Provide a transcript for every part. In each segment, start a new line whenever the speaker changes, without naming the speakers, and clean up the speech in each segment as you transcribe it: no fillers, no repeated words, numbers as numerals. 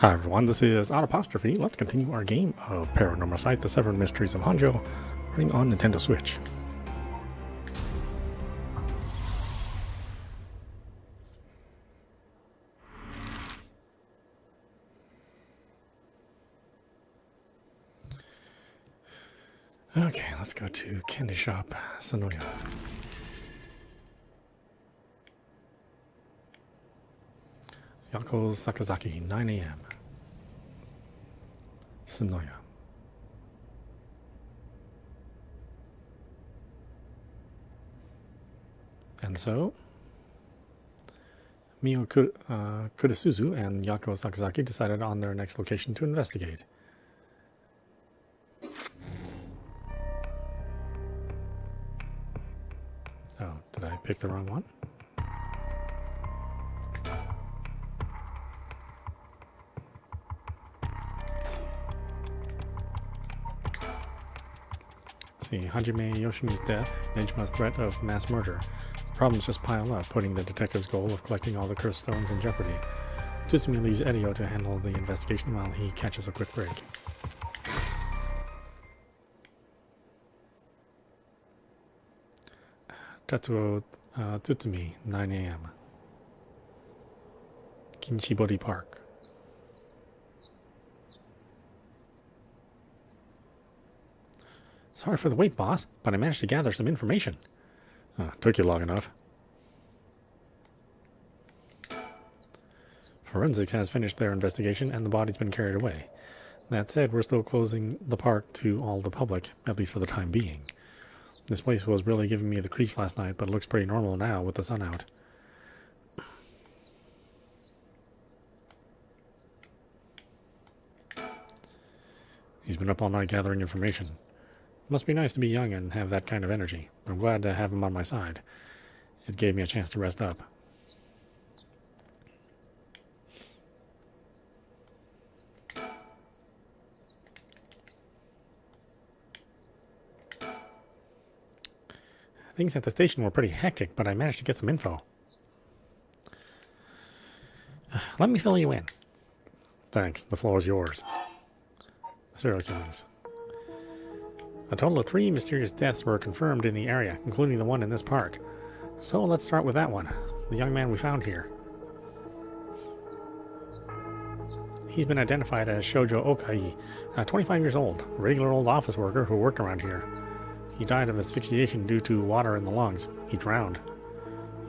Hi everyone, this is audap. Let's continue our game of Paranormasight, the 7 Mysteries of Honjo, running on Nintendo Switch. Okay, let's go to Candy Shop, Sonoya. Yako Sakazaki, 9 a.m. Sonoya. And so, Mio Kurisuzu and Yako Sakazaki decided on their next location to investigate. Oh, did I pick the wrong one? See, Hajime Yoshimi's death, Nejima's threat of mass murder. The problems just pile up, putting the detective's goal of collecting all the cursed stones in jeopardy. Tsutsumi leaves Edio to handle the investigation while he catches a quick break. Tetsuo Tsutsumi, 9 a.m. Kinshibori Park. Sorry for the wait, boss, but I managed to gather some information. Took you long enough. Forensics has finished their investigation and the body's been carried away. That said, we're still closing the park to all the public, at least for the time being. This place was really giving me the creeps last night, but it looks pretty normal now with the sun out. He's been up all night gathering information. Must be nice to be young and have that kind of energy. I'm glad to have him on my side. It gave me a chance to rest up. Things at the station were pretty hectic, but I managed to get some info. Let me fill you in. Thanks, the floor is yours. Serial killings. A total of 3 mysterious deaths were confirmed in the area, including the one in this park. So let's start with that one, the young man we found here. He's been identified as Shoujo Okai, 25 years old, a regular old office worker who worked around here. He died of asphyxiation due to water in the lungs. He drowned.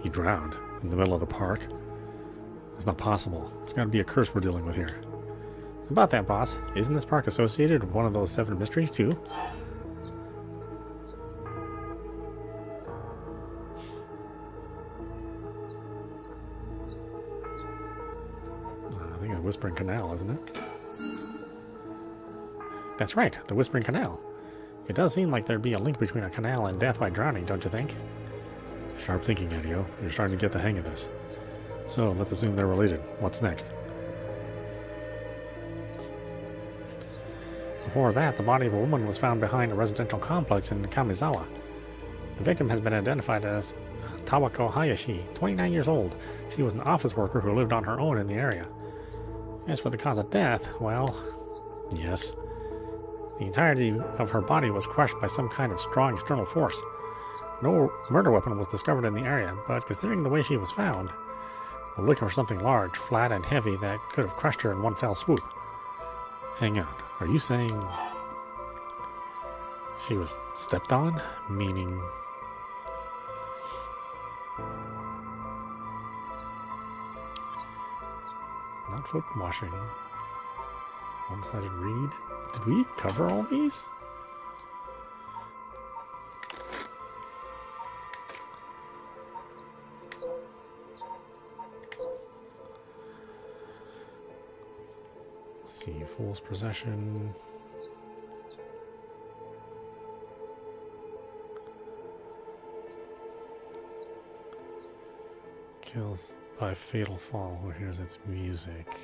He drowned? In the middle of the park? That's not possible. It's got to be a curse we're dealing with here. About that, boss, isn't this park associated with one of those 7 mysteries, too? I think it's Whispering Canal, isn't it? That's right, the Whispering Canal. It does seem like there'd be a link between a canal and death by drowning, don't you think? Sharp thinking, Edio. You're starting to get the hang of this. So, let's assume they're related. What's next? Before that, the body of a woman was found behind a residential complex in Kamizawa. The victim has been identified as Tawako Hayashi, 29 years old. She was an office worker who lived on her own in the area. As for the cause of death, well, yes. The entirety of her body was crushed by some kind of strong external force. No murder weapon was discovered in the area, but considering the way she was found, we're looking for something large, flat, and heavy that could have crushed her in one fell swoop. Hang on, are you saying she was stepped on? Meaning... not foot washing. One-sided reed. Did we cover all these? Let's see, fool's possession. Kills by fatal fall. Who hears its music?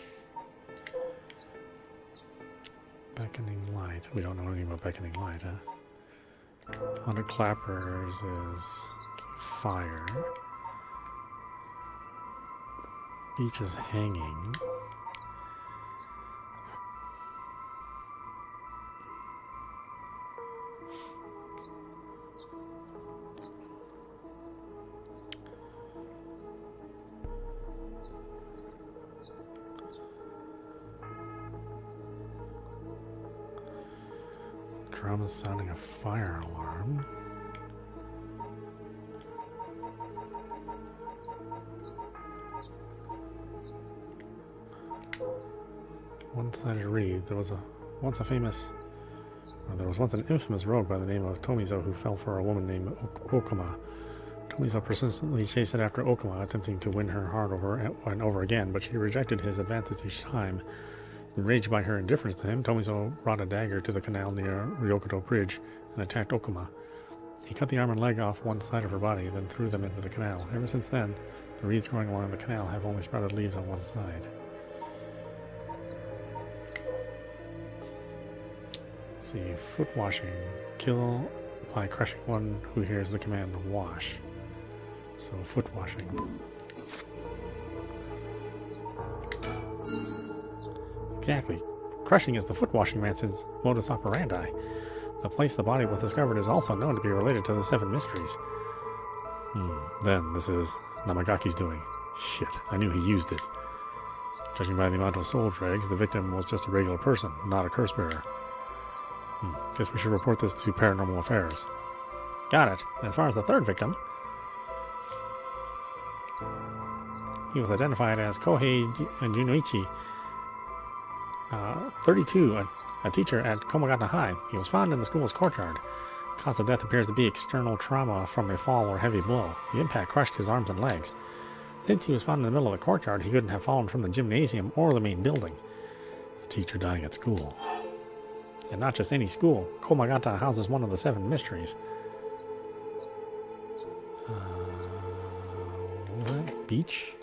Beckoning light. We don't know anything about beckoning light, huh? 100 clappers is fire. Beach is hanging. Drums sounding a fire alarm. One-sided reed. There was once an infamous rogue by the name of Tomizo who fell for a woman named Okama. Tomizo persistently chased after Okama, attempting to win her heart over and over again, but she rejected his advances each time. Enraged by her indifference to him, Tomizo brought a dagger to the canal near Ryokoto Bridge and attacked Okama. He cut the arm and leg off one side of her body, then threw them into the canal. Ever since then, the reeds growing along the canal have only sprouted leaves on one side. Let's see, foot washing. Kill by crushing one who hears the command wash. So, foot washing. Exactly. Crushing is the foot washing man's modus operandi. The place the body was discovered is also known to be related to the 7 mysteries. Then this is Namagaki's doing. Shit, I knew he used it. Judging by the amount of soul dregs, the victim was just a regular person, not a curse bearer. Guess we should report this to Paranormal Affairs. Got it. And as far as the 3rd victim, he was identified as Kohei Junoichi, 32, a teacher at Komagata High. He was found in the school's courtyard. Cause of death appears to be external trauma from a fall or heavy blow. The impact crushed his arms and legs. Since he was found in the middle of the courtyard, he couldn't have fallen from the gymnasium or the main building. A teacher dying at school. And not just any school. Komagata houses one of the 7 mysteries. What was that? Beach?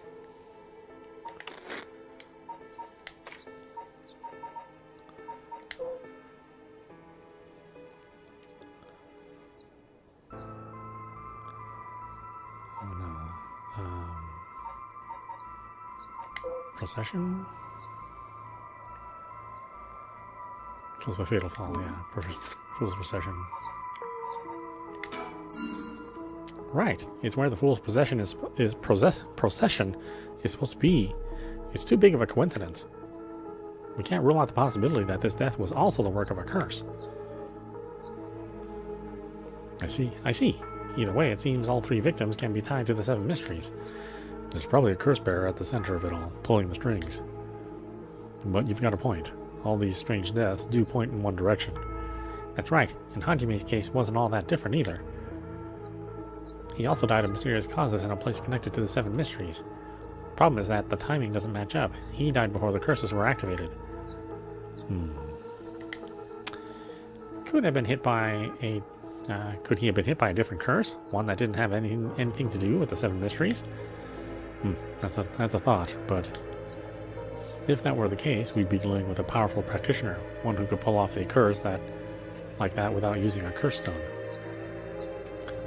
Oh no. Procession? Kills by fatal fall, yeah. Fool's procession. Right. It's where the fool's procession is supposed to be. It's too big of a coincidence. We can't rule out the possibility that this death was also the work of a curse. I see. Either way, it seems all 3 victims can be tied to the 7 mysteries. There's probably a curse bearer at the center of it all, pulling the strings. But you've got a point. All these strange deaths do point in one direction. That's right, and Hajime's case wasn't all that different either. He also died of mysterious causes in a place connected to the 7 mysteries. Problem is that the timing doesn't match up. He died before the curses were activated. Could he have been hit by a different curse? One that didn't have anything to do with the 7 mysteries? That's a thought, but if that were the case, we'd be dealing with a powerful practitioner, one who could pull off a curse like that without using a curse stone.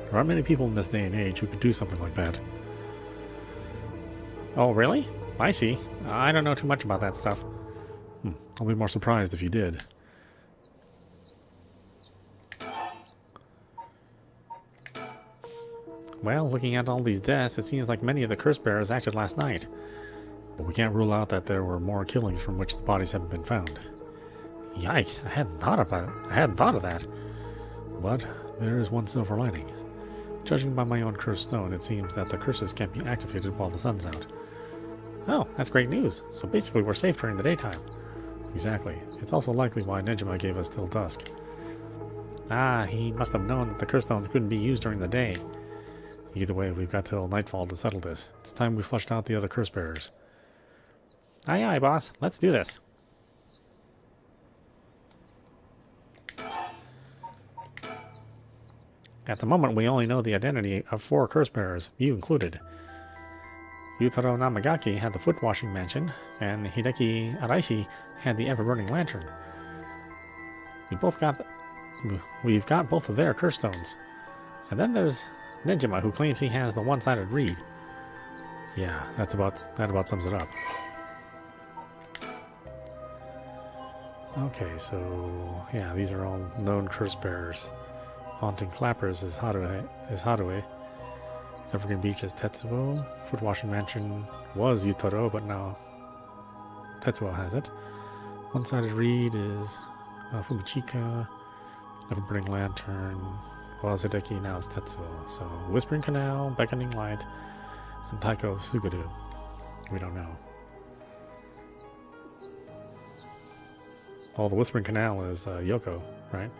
There aren't many people in this day and age who could do something like that. Oh, really? I see. I don't know too much about that stuff. I'll be more surprised if you did. Well, looking at all these deaths, it seems like many of the curse bearers acted last night. But we can't rule out that there were more killings from which the bodies haven't been found. Yikes, I hadn't thought of that. But there is one silver lining. Judging by my own cursed stone, it seems that the curses can't be activated while the sun's out. Oh, that's great news. So basically we're safe during the daytime. Exactly. It's also likely why Nejima gave us till dusk. He must have known that the curse stones couldn't be used during the day. Either way, we've got till nightfall to settle this. It's time we flushed out the other curse bearers. Aye, aye, boss. Let's do this. At the moment, we only know the identity of 4 curse bearers, you included. Yutaro Namagaki had the foot-washing mansion, and Hideki Araishi had the ever-burning lantern. We've got both of their curse stones. And then there's Nejima, who claims he has the one-sided reed. Yeah, that about sums it up. Okay, so yeah, these are all known curse bearers. Haunting Clappers is Haruhe. Evergreen Beach is Tetsuo. Foot Washing Mansion was Yutaro, but now Tetsuo has it. One-sided reed is Fumichika. Ever-burning lantern. Wazedeki, now it's Tetsuo. So, Whispering Canal, Beckoning Light, and Taiko Suguru. We don't know. Oh, the Whispering Canal is Yoko, right?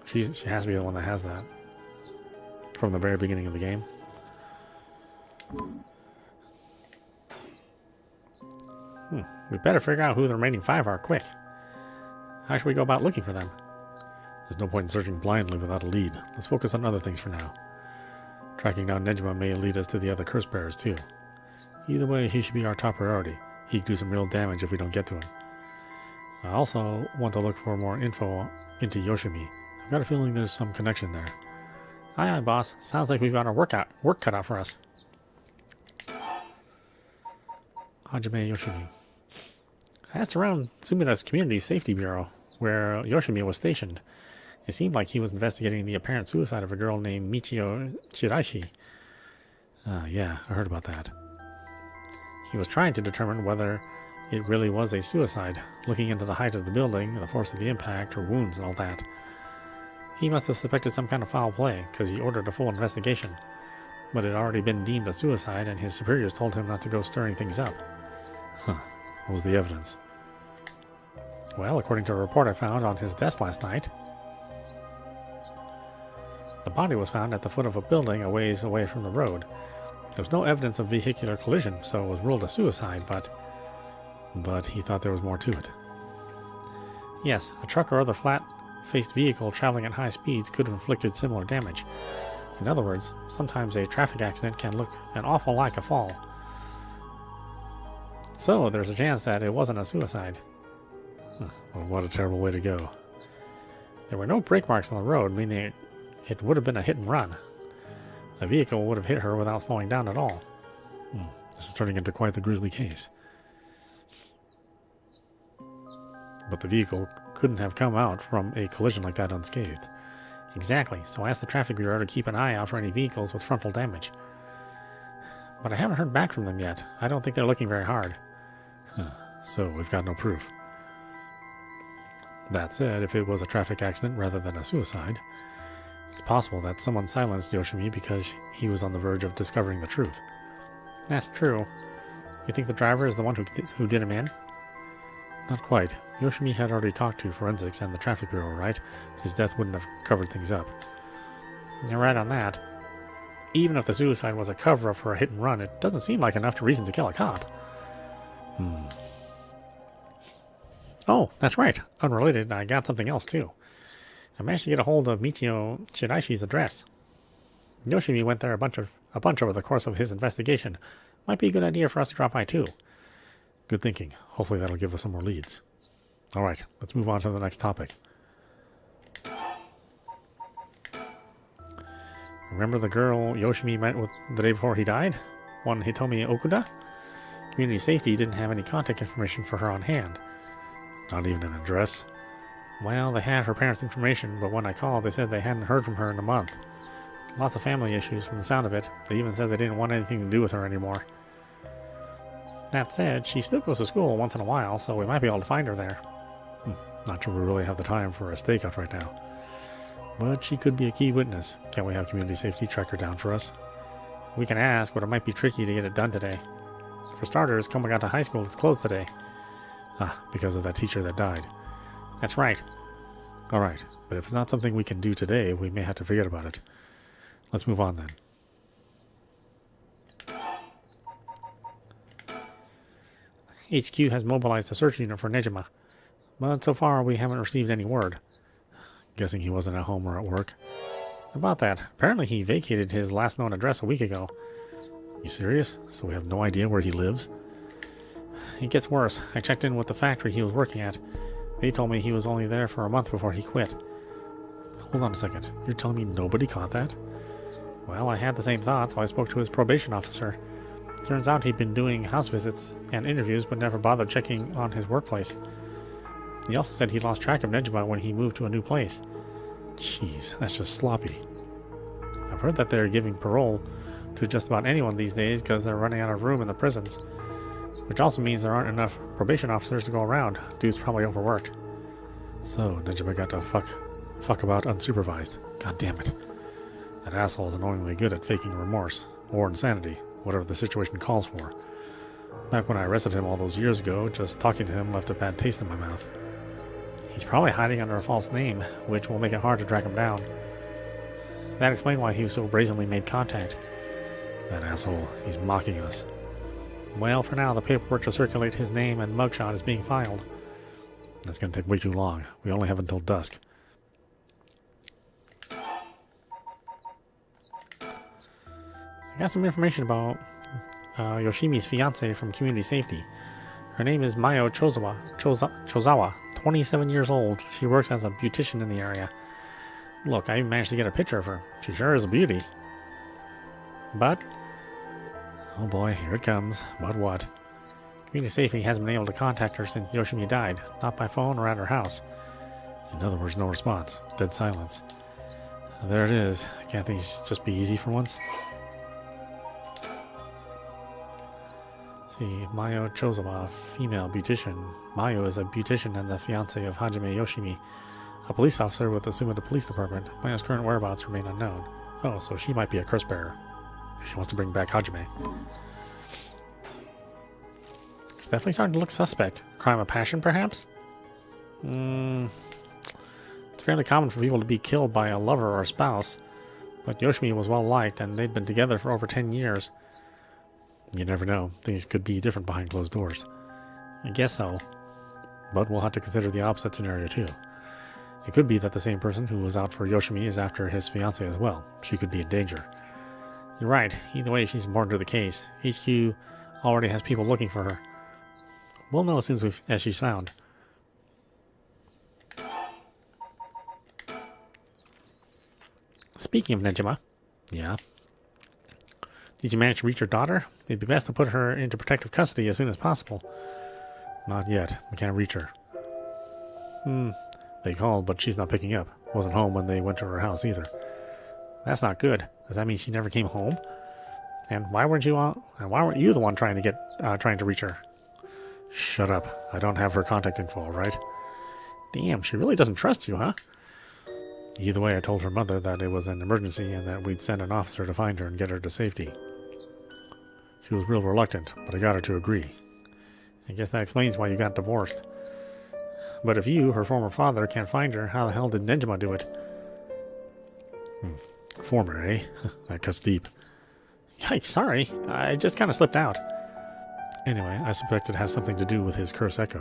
She has to be the one that has that. From the very beginning of the game. We better figure out who the remaining 5 are quick. How should we go about looking for them? There's no point in searching blindly without a lead. Let's focus on other things for now. Tracking down Nejima may lead us to the other curse bearers too. Either way, he should be our top priority. He could do some real damage if we don't get to him. I also want to look for more info into Yoshimi. I've got a feeling there's some connection there. Aye aye, boss. Sounds like we've got our work cut out for us. Hajime Yoshimi. I asked around Sumida's Community Safety Bureau, where Yoshimi was stationed. It seemed like he was investigating the apparent suicide of a girl named Michio Shiraishi. Yeah, I heard about that. He was trying to determine whether it really was a suicide, looking into the height of the building, the force of the impact, her wounds and all that. He must have suspected some kind of foul play, because he ordered a full investigation. But it had already been deemed a suicide, and his superiors told him not to go stirring things up. What was the evidence? Well, according to a report I found on his desk last night, the body was found at the foot of a building a ways away from the road. There was no evidence of vehicular collision, so it was ruled a suicide, but he thought there was more to it. Yes, a truck or other flat-faced vehicle traveling at high speeds could have inflicted similar damage. In other words, sometimes a traffic accident can look an awful like a fall. So, there's a chance that it wasn't a suicide. Well, what a terrible way to go. There were no brake marks on the road, meaning it would have been a hit and run. The vehicle would have hit her without slowing down at all. This is turning into quite the grisly case. But the vehicle couldn't have come out from a collision like that unscathed. Exactly, so I asked the traffic bureau to keep an eye out for any vehicles with frontal damage. But I haven't heard back from them yet. I don't think they're looking very hard. So we've got no proof. That said, if it was a traffic accident rather than a suicide, it's possible that someone silenced Yoshimi because he was on the verge of discovering the truth. That's true. You think the driver is the one who did him in? Not quite. Yoshimi had already talked to forensics and the traffic bureau, right? His death wouldn't have covered things up. You're right on that. Even if the suicide was a cover-up for a hit and run, it doesn't seem like enough reason to kill a cop. Oh, that's right. Unrelated, I got something else too. I managed to get a hold of Michio Shiraishi's address. Yoshimi went there a bunch over the course of his investigation. Might be a good idea for us to drop by too. Good thinking. Hopefully that'll give us some more leads. Alright, let's move on to the next topic. Remember the girl Yoshimi met with the day before he died? One Hitomi Okuda? Community Safety didn't have any contact information for her on hand. Not even an address. Well, they had her parents' information, but when I called, they said they hadn't heard from her in a month. Lots of family issues from the sound of it. They even said they didn't want anything to do with her anymore. That said, she still goes to school once in a while, so we might be able to find her there. Not sure we really have the time for a stakeout right now. But she could be a key witness. Can't we have Community Safety track her down for us? We can ask, but it might be tricky to get it done today. For starters, Komagata High School is closed today. Because of that teacher that died. That's right. Alright, but if it's not something we can do today, we may have to forget about it. Let's move on then. HQ has mobilized a search unit for Nejima, but so far we haven't received any word. Guessing he wasn't at home or at work. About that, apparently he vacated his last known address a week ago. You serious? So we have no idea where he lives? It gets worse. I checked in with the factory he was working at. They told me he was only there for a month before he quit. Hold on a second. You're telling me nobody caught that? Well, I had the same thought, so I spoke to his probation officer. Turns out he'd been doing house visits and interviews, but never bothered checking on his workplace. He also said he lost track of Nejima when he moved to a new place. Jeez, that's just sloppy. I've heard that they're giving parole to just about anyone these days because they're running out of room in the prisons. Which also means there aren't enough probation officers to go around. Dude's probably overworked. So, Nejima got to fuck about unsupervised. God damn it. That asshole is annoyingly good at faking remorse, or insanity, whatever the situation calls for. Back when I arrested him all those years ago, just talking to him left a bad taste in my mouth. He's probably hiding under a false name, which will make it hard to track him down. That explained why he so brazenly made contact. That asshole, he's mocking us. Well, for now, the paperwork to circulate his name and mugshot is being filed. That's going to take way too long. We only have until dusk. I got some information about Yoshimi's fiancée from Community Safety. Her name is Mayo Chozawa, 27 years old. She works as a beautician in the area. Look, I managed to get a picture of her. She sure is a beauty. But, oh boy, here it comes. But what? Community Safety hasn't been able to contact her since Yoshimi died, not by phone or at her house. In other words, no response. Dead silence. There it is. Can't things just be easy for once? See, Mayo Chozawa, female beautician. Mayo is a beautician and the fiancé of Hajime Yoshimi, a police officer with the Sumida Police Department. Mayo's current whereabouts remain unknown. Oh, so she might be a curse bearer. If she wants to bring back Hajime. It's definitely starting to look suspect. Crime of passion, perhaps? It's fairly common for people to be killed by a lover or a spouse, but Yoshimi was well liked and they'd been together for over 10 years. You never know. Things could be different behind closed doors. I guess so. But we'll have to consider the opposite scenario too. It could be that the same person who was out for Yoshimi is after his fiancée as well. She could be in danger. You're right. Either way, she's important to the case. HQ already has people looking for her. We'll know as soon as she's found. Speaking of Nejima. Yeah. Did you manage to reach your daughter? It'd be best to put her into protective custody as soon as possible. Not yet. We can't reach her. They called, but she's not picking up. Wasn't home when they went to her house either. That's not good. Does that mean she never came home? And why weren't you the one trying to reach her? Shut up. I don't have her contact info, right? Damn, she really doesn't trust you, huh? Either way, I told her mother that it was an emergency and that we'd send an officer to find her and get her to safety. She was real reluctant, but I got her to agree. I guess that explains why you got divorced. But if you, her former father, can't find her, how the hell did Nejima do it? Former, eh? That cuts deep. Yikes, sorry. I just kind of slipped out. Anyway, I suspect it has something to do with his curse echo.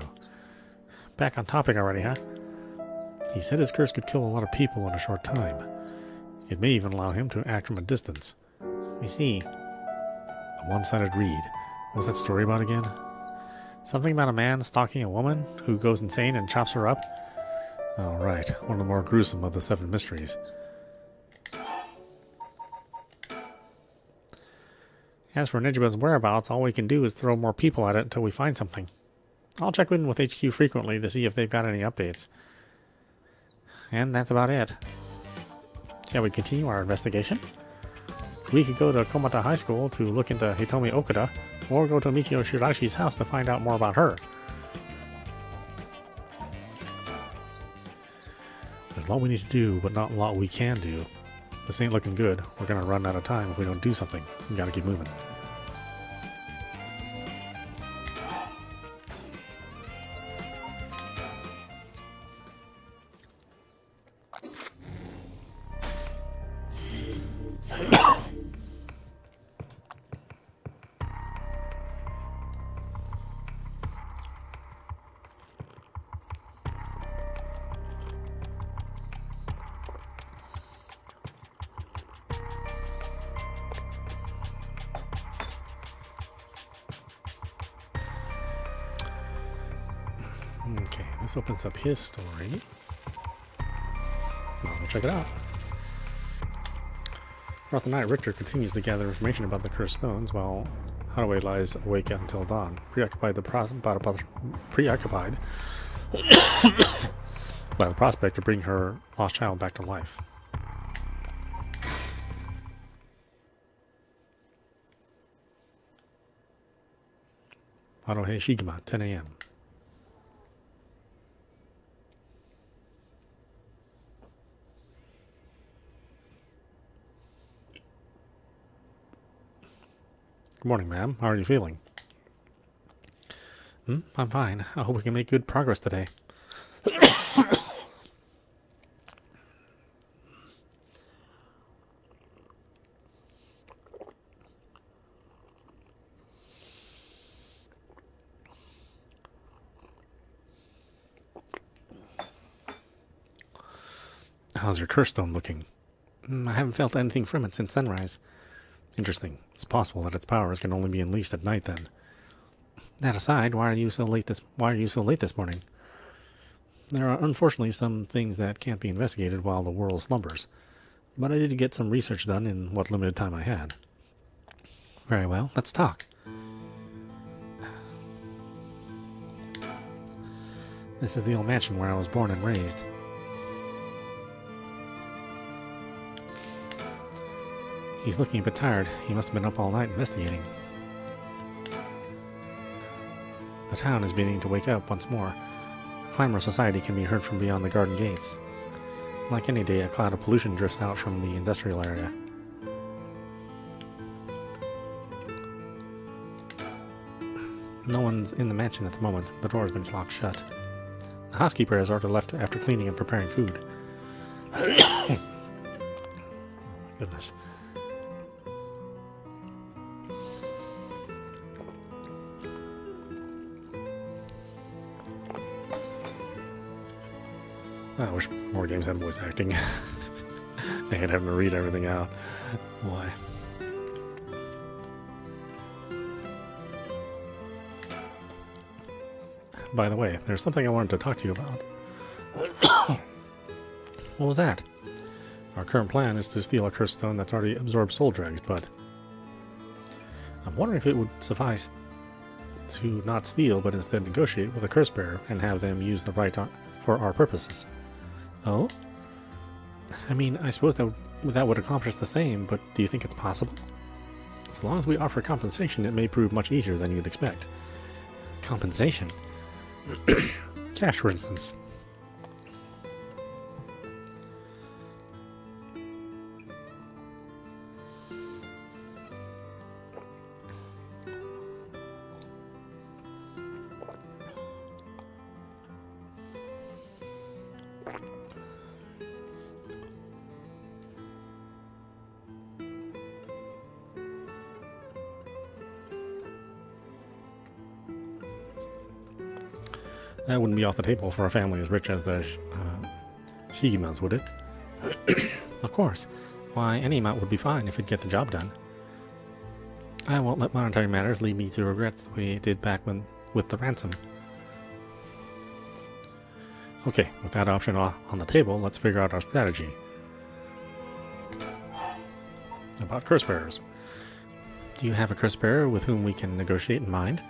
Back on topic already, huh? He said his curse could kill a lot of people in a short time. It may even allow him to act from a distance. We see. A one-sided read. What was that story about again? Something about a man stalking a woman who goes insane and chops her up? Oh, right. One of the more gruesome of the 7 mysteries. As for Nejima's whereabouts, all we can do is throw more people at it until we find something. I'll check in with HQ frequently to see if they've got any updates. And that's about it. Shall we continue our investigation? We could go to Komata High School to look into Hitomi Okuda, or go to Michio Shirashi's house to find out more about her. There's a lot we need to do, but not a lot we can do. This ain't looking good. We're gonna run out of time if we don't do something. We gotta keep moving. Okay, this opens up his story. Well, we'll check it out. Throughout the night, Richter continues to gather information about the cursed stones, while Hadaway lies awake until dawn, preoccupied by the prospect of bringing her lost child back to life. Haruhe Shigema, 10 a.m. Good morning, ma'am. How are you feeling? I'm fine. I hope we can make good progress today. How's your curse stone looking? I haven't felt anything from it since sunrise. Interesting. It's possible that its powers can only be unleashed at night then. That aside, why are you so late this morning? There are unfortunately some things that can't be investigated while the world slumbers, but I did get some research done in what limited time I had. Very well, let's talk. This is the old mansion where I was born and raised. He's looking a bit tired. He must have been up all night investigating. The town is beginning to wake up once more. Clamor society can be heard from beyond the garden gates. Like any day, a cloud of pollution drifts out from the industrial area. No one's in the mansion at the moment. The door has been locked shut. The housekeeper has already left after cleaning and preparing food. Oh my goodness. I wish more games had voice acting. I hate having to read everything out. Why? By the way, there's something I wanted to talk to you about. What was that? Our current plan is to steal a curse stone that's already absorbed soul dregs, but I'm wondering if it would suffice to not steal, but instead negotiate with a curse bearer and have them use the right for our purposes. Oh? I mean, I suppose that would accomplish the same, but do you think it's possible? As long as we offer compensation, it may prove much easier than you'd expect. Compensation? Cash, for instance. That wouldn't be off the table for a family as rich as the Shigimas, would it? Of course. Why, any amount would be fine if it'd get the job done. I won't let monetary matters lead me to regrets the way it did back with the ransom. Okay, with that option on the table, let's figure out our strategy. About curse bearers. Do you have a curse bearer with whom we can negotiate in mind?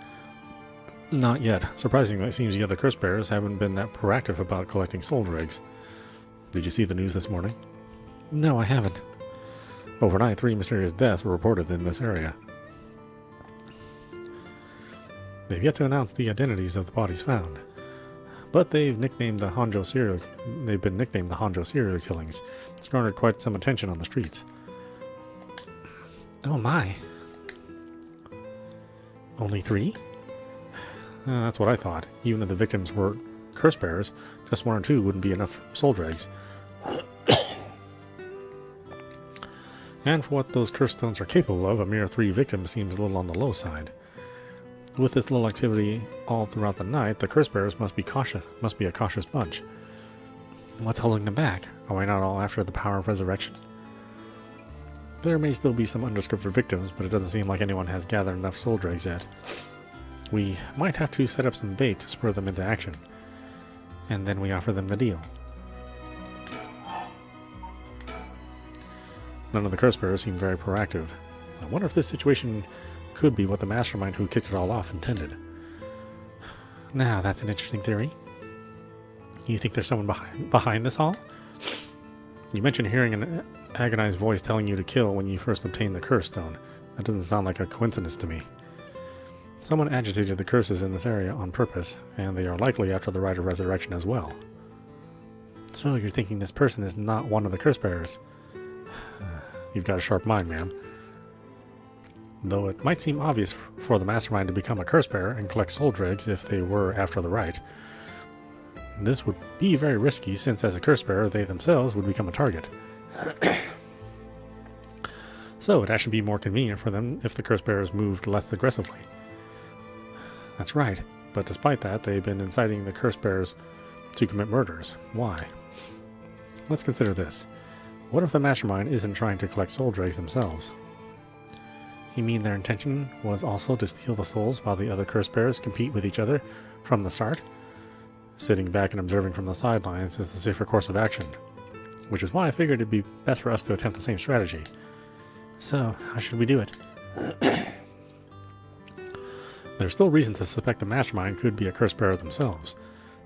Not yet. Surprisingly, it seems the other curse bearers haven't been that proactive about collecting soul dregs. Did you see the news this morning? No, I haven't. Overnight, 3 mysterious deaths were reported in this area. They've yet to announce the identities of the bodies found, but they've been nicknamed the Honjo serial killings. It's garnered quite some attention on the streets. Oh my. Only 3? That's what I thought. Even if the victims were curse bearers, just 1 or 2 wouldn't be enough soul dregs. And for what those curse stones are capable of, a mere 3 victims seems a little on the low side. With this little activity all throughout the night, the curse bearers must be a cautious bunch. What's holding them back? Are we not all after the power of resurrection? There may still be some undiscovered victims, but it doesn't seem like anyone has gathered enough soul dregs yet. We might have to set up some bait to spur them into action, and then we offer them the deal. None of the curse bearers seem very proactive. I wonder if this situation could be what the mastermind who kicked it all off intended. Now, that's an interesting theory. You think there's someone behind this all? You mentioned hearing an agonized voice telling you to kill when you first obtained the curse stone. That doesn't sound like a coincidence to me. Someone agitated the curses in this area on purpose, and they are likely after the rite of resurrection as well. So you're thinking this person is not one of the curse bearers? You've got a sharp mind, ma'am. though it might seem obvious for the mastermind to become a curse bearer and collect soul dregs if they were after the rite. This would be very risky, since as a curse bearer they themselves would become a target. So it should be more convenient for them if the curse bearers moved less aggressively. That's right, but despite that, they've been inciting the curse bearers to commit murders. Why? Let's consider this. What if the mastermind isn't trying to collect soul dregs themselves? You mean their intention was also to steal the souls while the other curse bearers compete with each other from the start? Sitting back and observing from the sidelines is the safer course of action, which is why I figured it'd be best for us to attempt the same strategy. So, how should we do it? There's still reason to suspect the mastermind could be a curse bearer themselves.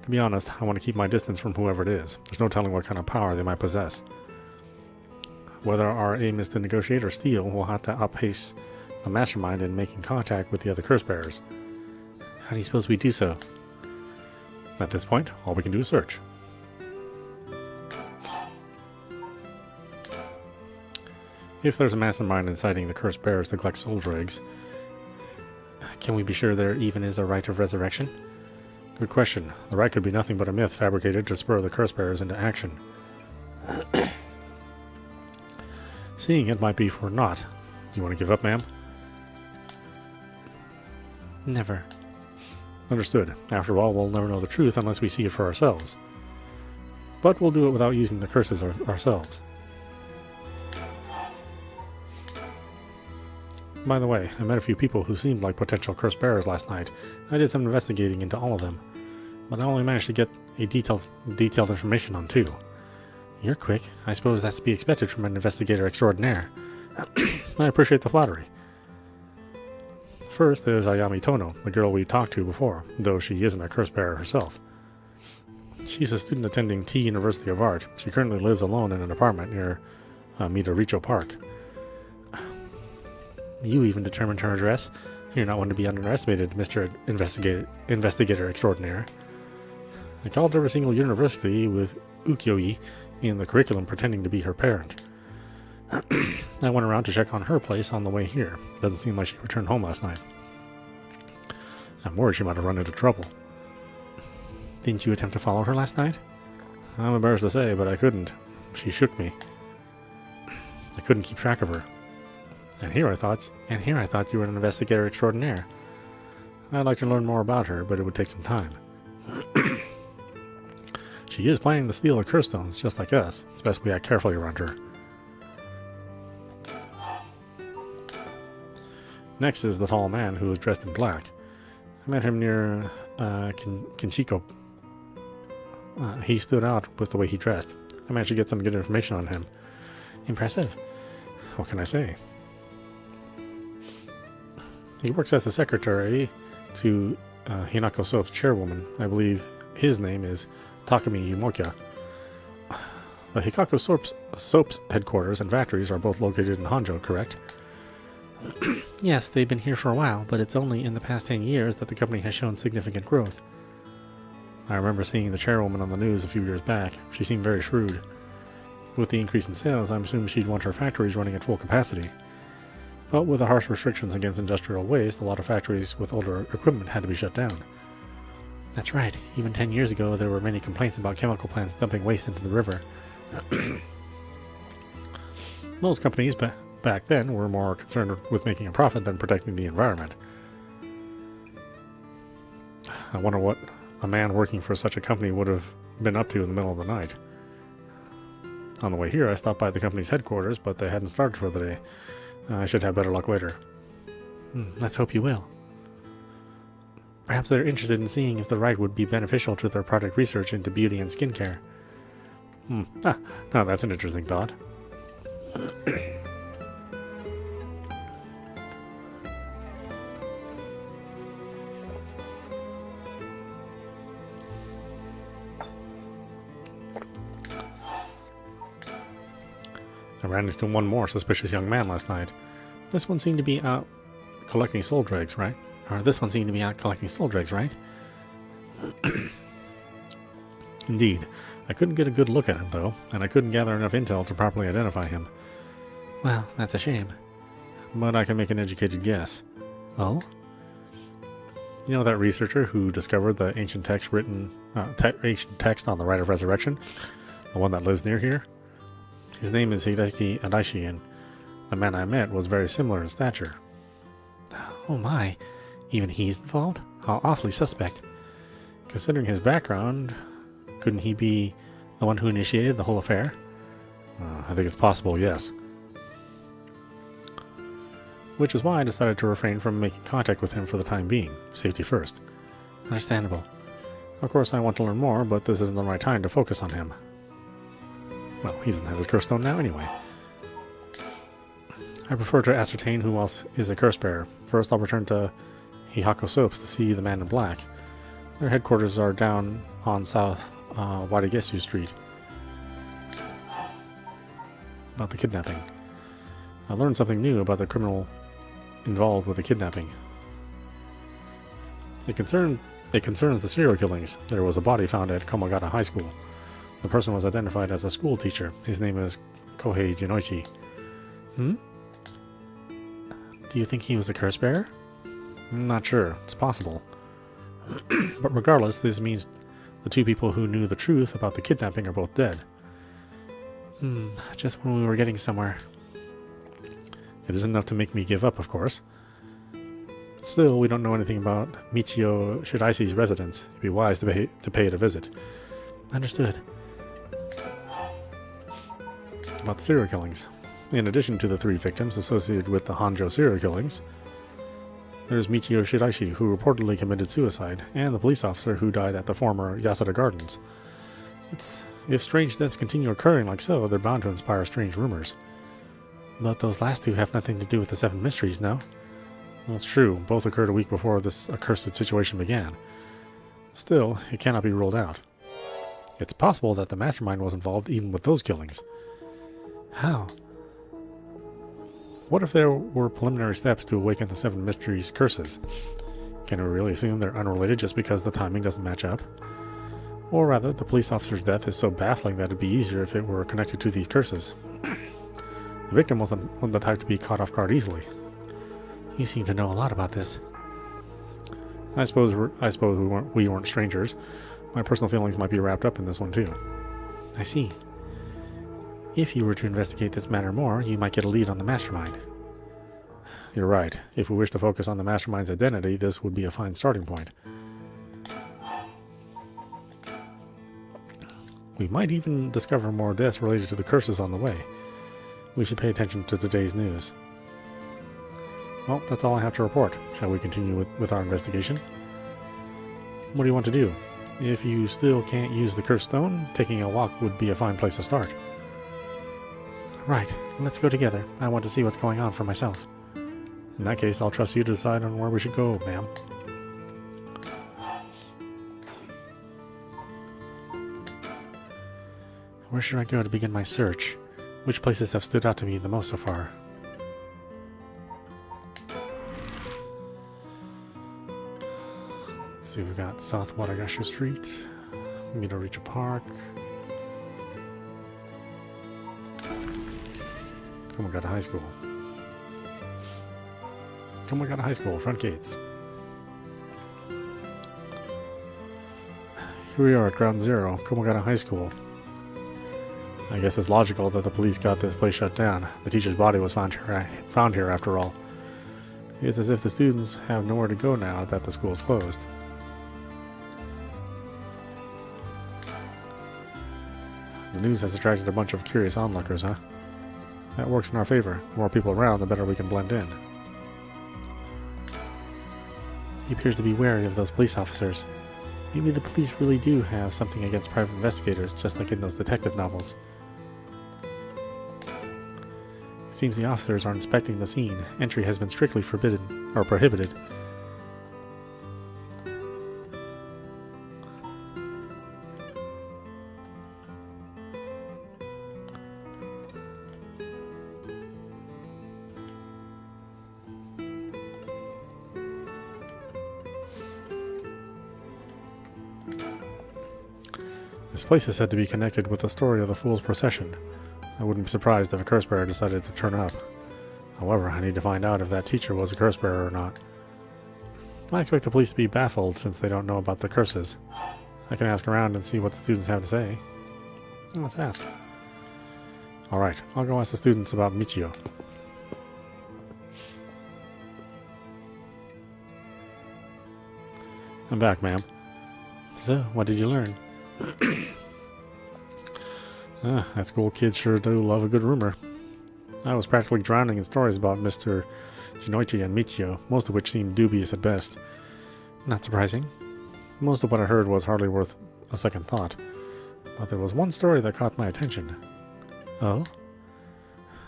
To be honest, I want to keep my distance from whoever it is. There's no telling what kind of power they might possess. Whether our aim is to negotiate or steal, we'll have to outpace the mastermind in making contact with the other curse bearers. How do you suppose we do so? At this point, all we can do is search. If there's a mastermind inciting the curse bearers to collect soul dregs, can we be sure there even is a rite of resurrection? Good question. The rite could be nothing but a myth fabricated to spur the curse bearers into action. Seeing it might be for naught. Do you want to give up, ma'am? Never. Understood. After all, we'll never know the truth unless we see it for ourselves. But we'll do it without using the curses ourselves. By the way, I met a few people who seemed like potential curse bearers last night. I did some investigating into all of them, but I only managed to get a detailed information on 2. You're quick. I suppose that's to be expected from an investigator extraordinaire. I appreciate the flattery. First, there's Ayami Tono, the girl we talked to before, though she isn't a curse bearer herself. She's a student attending T University of Art. She currently lives alone in an apartment near Midoricho Park. You even determined her address. You're not one to be underestimated, Mr. Investigator Extraordinaire. I called every single university with ukiyo-e in the curriculum pretending to be her parent. I went around to check on her place on the way here. Doesn't seem like she returned home last night. I'm worried she might have run into trouble. Didn't you attempt to follow her last night? I'm embarrassed to say, but I couldn't. She shook me. I couldn't keep track of her. And here I thought you were an investigator extraordinaire. I'd like to learn more about her, but it would take some time. She is planning to steal the curse stones, just like us. It's best we act carefully around her. Next is the tall man who was dressed in black. I met him near Kinchiko. He stood out with the way he dressed. I managed to get some good information on him. Impressive. What can I say? He works as the secretary to Hinako Soap's chairwoman. I believe his name is Takumi Yumokia. The Hinako Soap's headquarters and factories are both located in Honjo, correct? Yes, they've been here for a while, but it's only in the past 10 years that the company has shown significant growth. I remember seeing the chairwoman on the news a few years back. She seemed very shrewd. With the increase in sales, I'm assuming she'd want her factories running at full capacity. But with the harsh restrictions against industrial waste, a lot of factories with older equipment had to be shut down. That's right. Even 10 years ago, there were many complaints about chemical plants dumping waste into the river. Most companies back then were more concerned with making a profit than protecting the environment. I wonder what a man working for such a company would have been up to in the middle of the night. On the way here, I stopped by the company's headquarters, but they hadn't started for the day. I should have better luck later. Let's hope you will. Perhaps they're interested in seeing if the rite would be beneficial to their product research into beauty and skincare. Now that's an interesting thought. I ran into one more suspicious young man last night. This one seemed to be out collecting soul dregs, right? Indeed. I couldn't get a good look at him, though, and I couldn't gather enough intel to properly identify him. Well, that's a shame. but I can make an educated guess. Oh? You know that researcher who discovered the ancient text ancient text on the Rite of Resurrection? The one that lives near here? His name is Hideki Adaishi, and the man I met was very similar in stature. Oh my, even he's involved? How awfully suspect. Considering his background, couldn't he be the one who initiated the whole affair? I think it's possible, yes. Which is why I decided to refrain from making contact with him for the time being. Safety first. Understandable. Of course I want to learn more, but this isn't the right time to focus on him. Well, he doesn't have his curse stone now anyway. I prefer to ascertain who else is a curse bearer. First I'll return to Hihako Soaps to see the Man in Black. Their headquarters are down on South Wadagesu Street. About the kidnapping. I learned something new about the criminal involved with the kidnapping. It concerns the serial killings. There was a body found at Komagata High School. The person was identified as a school teacher. His name is Kohei Jinoichi. Do you think he was a curse bearer? I'm not sure. It's possible. But regardless, this means the two people who knew the truth about the kidnapping are both dead. Just when we were getting somewhere. It isn't enough to make me give up, of course. Still, we don't know anything about Michio Shiraishi's residence. It'd be wise to pay it a visit. Understood. About the serial killings. In addition to the 3 victims associated with the Honjo serial killings, there's Michio Shiraishi, who reportedly committed suicide, and the police officer who died at the former Yasuda Gardens. If strange deaths continue occurring like so, they're bound to inspire strange rumors. But those last 2 have nothing to do with the 7 mysteries, no? Well, it's true. Both occurred a week before this accursed situation began. Still, it cannot be ruled out. It's possible that the mastermind was involved even with those killings. How? What if there were preliminary steps to awaken the 7 mysteries' curses? Can we really assume they're unrelated just because the timing doesn't match up? Or rather, the police officer's death is so baffling that it'd be easier if it were connected to these curses. The victim wasn't the type to be caught off guard easily. You seem to know a lot about this. I suppose we weren't strangers. My personal feelings might be wrapped up in this one too. I see. If you were to investigate this matter more, you might get a lead on the mastermind. You're right. If we wish to focus on the mastermind's identity, this would be a fine starting point. We might even discover more deaths related to the curses on the way. We should pay attention to today's news. Well, that's all I have to report. Shall we continue with our investigation? What do you want to do? If you still can't use the cursed stone, taking a walk would be a fine place to start. Right, let's go together. I want to see what's going on for myself. In that case, I'll trust you to decide on where we should go, ma'am. Where should I go to begin my search? Which places have stood out to me the most so far? Let's see, we've got South Wadagashu Street, Midoricha Park, Komagata High School. Komagata High School, front gates. Here we are at Ground Zero, Komagata High School. I guess it's logical that the police got this place shut down. The teacher's body was found here after all. It's as if the students have nowhere to go now that the school is closed. The news has attracted a bunch of curious onlookers, huh? That works in our favor. The more people around, the better we can blend in. He appears to be wary of those police officers. Maybe the police really do have something against private investigators, just like in those detective novels. It seems the officers are inspecting the scene. Entry has been strictly prohibited. This place is said to be connected with the story of the Fool's Procession. I wouldn't be surprised if a curse bearer decided to turn up. However, I need to find out if that teacher was a curse bearer or not. I expect the police to be baffled since they don't know about the curses. I can ask around and see what the students have to say. Let's ask. Alright, I'll go ask the students about Michio. I'm back, ma'am. So, what did you learn? That school kids sure do love a good rumor. I was practically drowning in stories about Mr. Jinoichi and Michio, most of which seemed dubious at best. Not surprising. Most of what I heard was hardly worth a second thought. But there was one story that caught my attention. Oh?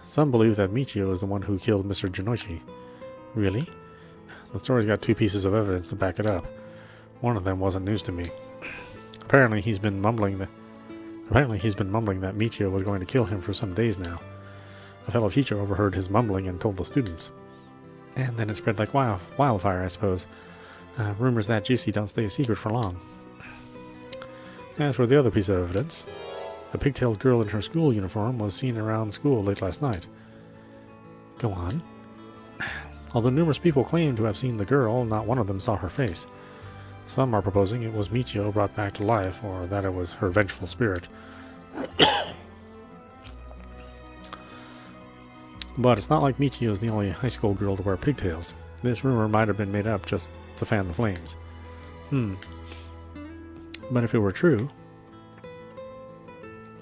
Some believe that Michio is the one who killed Mr. Jinoichi. Really? The story's got 2 pieces of evidence to back it up. One of them wasn't news to me. Apparently he's been mumbling that Michio was going to kill him for some days now. A fellow teacher overheard his mumbling and told the students. And then it spread like wildfire, I suppose. Rumors that juicy don't stay a secret for long. As for the other piece of evidence, a pigtailed girl in her school uniform was seen around school late last night. Go on. Although numerous people claim to have seen the girl, not one of them saw her face. Some are proposing it was Michio brought back to life, or that it was her vengeful spirit. But it's not like Michio is the only high school girl to wear pigtails. This rumor might have been made up just to fan the flames. But if it were true,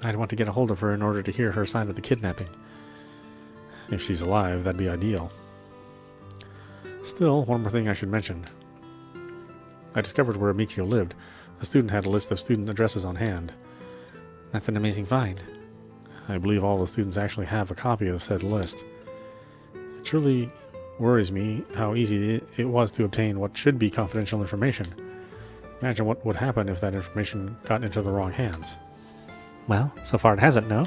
I'd want to get a hold of her in order to hear her side of the kidnapping. If she's alive, that'd be ideal. Still, one more thing I should mention. I discovered where Michio lived. A student had a list of student addresses on hand. That's an amazing find. I believe all the students actually have a copy of said list. It truly worries me how easy it was to obtain what should be confidential information. Imagine what would happen if that information got into the wrong hands. Well, so far it hasn't, no?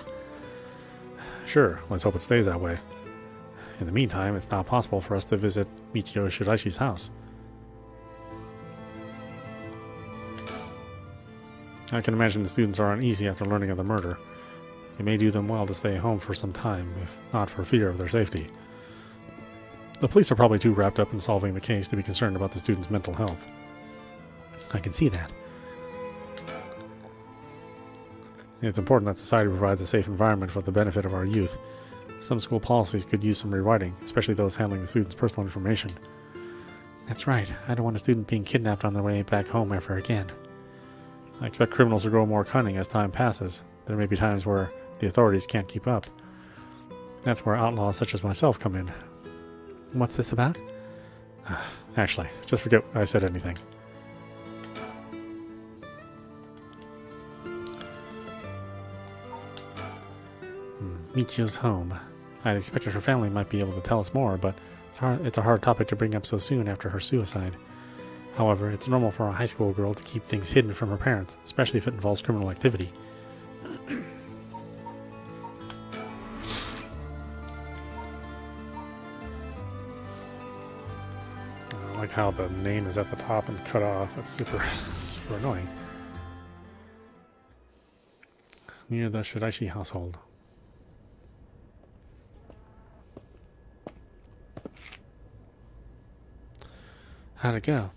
Sure, let's hope it stays that way. In the meantime, it's not possible for us to visit Michio Shiraishi's house. I can imagine the students are uneasy after learning of the murder. It may do them well to stay home for some time, if not for fear of their safety. The police are probably too wrapped up in solving the case to be concerned about the students' mental health. I can see that. It's important that society provides a safe environment for the benefit of our youth. Some school policies could use some rewriting, especially those handling the students' personal information. That's right. I don't want a student being kidnapped on their way back home ever again. I expect criminals to grow more cunning as time passes. There may be times where the authorities can't keep up. That's where outlaws such as myself come in. What's this about? Actually, just forget I said anything. Michio's home. I'd expected her family might be able to tell us more, but it's a hard topic to bring up so soon after her suicide. However, it's normal for a high school girl to keep things hidden from her parents, especially if it involves criminal activity. I like how the name is at the top and cut off. That's super annoying. Near the Shiraishi household. How'd it go?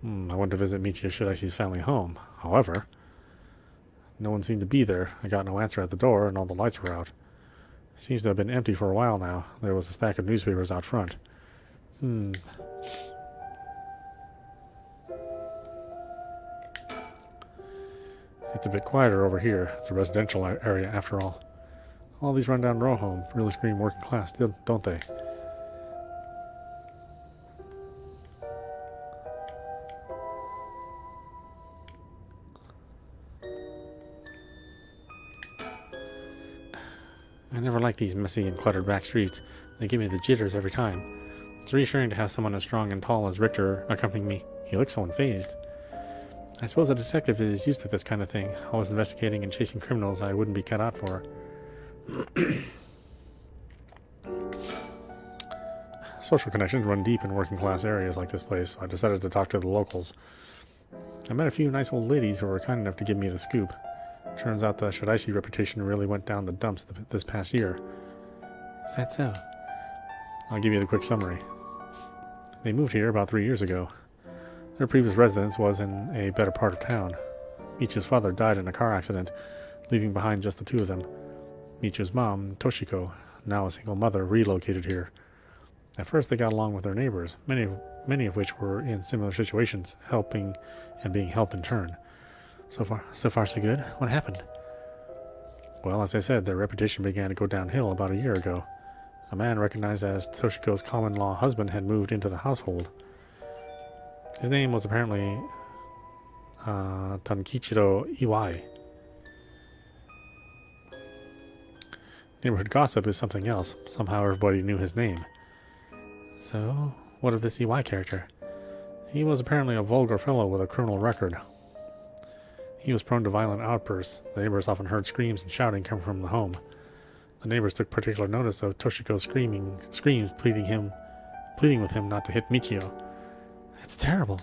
I went to visit Michio Shiraishi's family home. However, no one seemed to be there. I got no answer at the door, and all the lights were out. Seems to have been empty for a while now. There was a stack of newspapers out front. It's a bit quieter over here. It's a residential area after all. All these rundown row homes really scream working class, don't they? I never like these messy and cluttered back streets. They give me the jitters every time. It's reassuring to have someone as strong and tall as Richter accompanying me. He looks so unfazed. I suppose a detective is used to this kind of thing, always investigating and chasing criminals I wouldn't be cut out for. Social connections run deep in working class areas like this place, so I decided to talk to the locals. I met a few nice old ladies who were kind enough to give me the scoop. Turns out the Shiraishi reputation really went down the dumps this past year. Is that so? I'll give you the quick summary. They moved here about 3 years ago. Their previous residence was in a better part of town. Michio's father died in a car accident, leaving behind just the two of them. Michio's mom, Toshiko, now a single mother, relocated here. At first they got along with their neighbors, many of which were in similar situations, helping and being helped in turn. So far so good. What happened? Well, as I said, their reputation began to go downhill about a year ago. A man recognized as Toshiko's common-law husband had moved into the household. His name was apparently Tankichiro Iwai. Neighborhood gossip is something else. Somehow everybody knew his name. So, what of this Iwai character? He was apparently a vulgar fellow with a criminal record. He was prone to violent outbursts. The neighbors often heard screams and shouting come from the home. The neighbors took particular notice of Toshiko's screams, pleading with him not to hit Michio. It's terrible.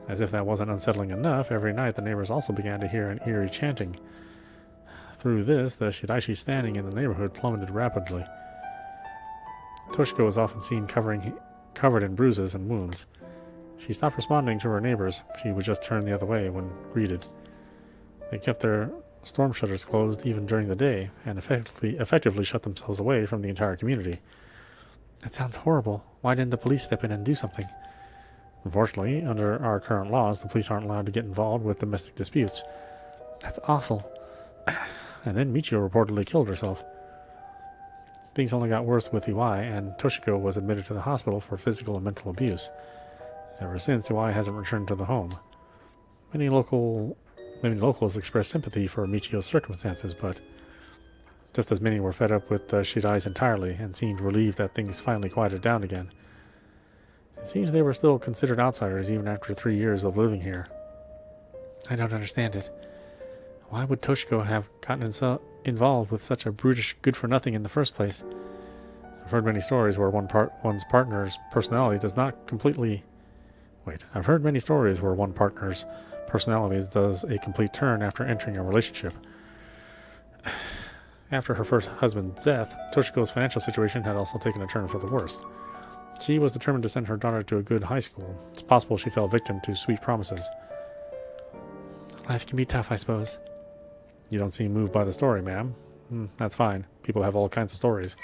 As if that wasn't unsettling enough, every night the neighbors also began to hear an eerie chanting. Through this, the shiraishi standing in the neighborhood plummeted rapidly. Toshiko was often seen covered in bruises and wounds. She stopped responding to her neighbors. She would just turn the other way when greeted. They kept their storm shutters closed even during the day, and effectively shut themselves away from the entire community. That sounds horrible. Why didn't the police step in and do something? Unfortunately, under our current laws, the police aren't allowed to get involved with domestic disputes. That's awful. And then Michio reportedly killed herself. Things only got worse with Iwai, and Toshiko was admitted to the hospital for physical and mental abuse. Ever since, Iwai hasn't returned to the home. Many locals expressed sympathy for Michio's circumstances, but just as many were fed up with the Shirais entirely and seemed relieved that things finally quieted down again. It seems they were still considered outsiders even after 3 years of living here. I don't understand it. Why would Toshiko have gotten involved with such a brutish good-for-nothing in the first place? I've heard many stories where one's partner's personality does a complete turn after entering a relationship. After her first husband's death, Toshiko's financial situation had also taken a turn for the worse. She was determined to send her daughter to a good high school. It's possible she fell victim to sweet promises. Life can be tough, I suppose. You don't seem moved by the story, ma'am. That's fine. People have all kinds of stories.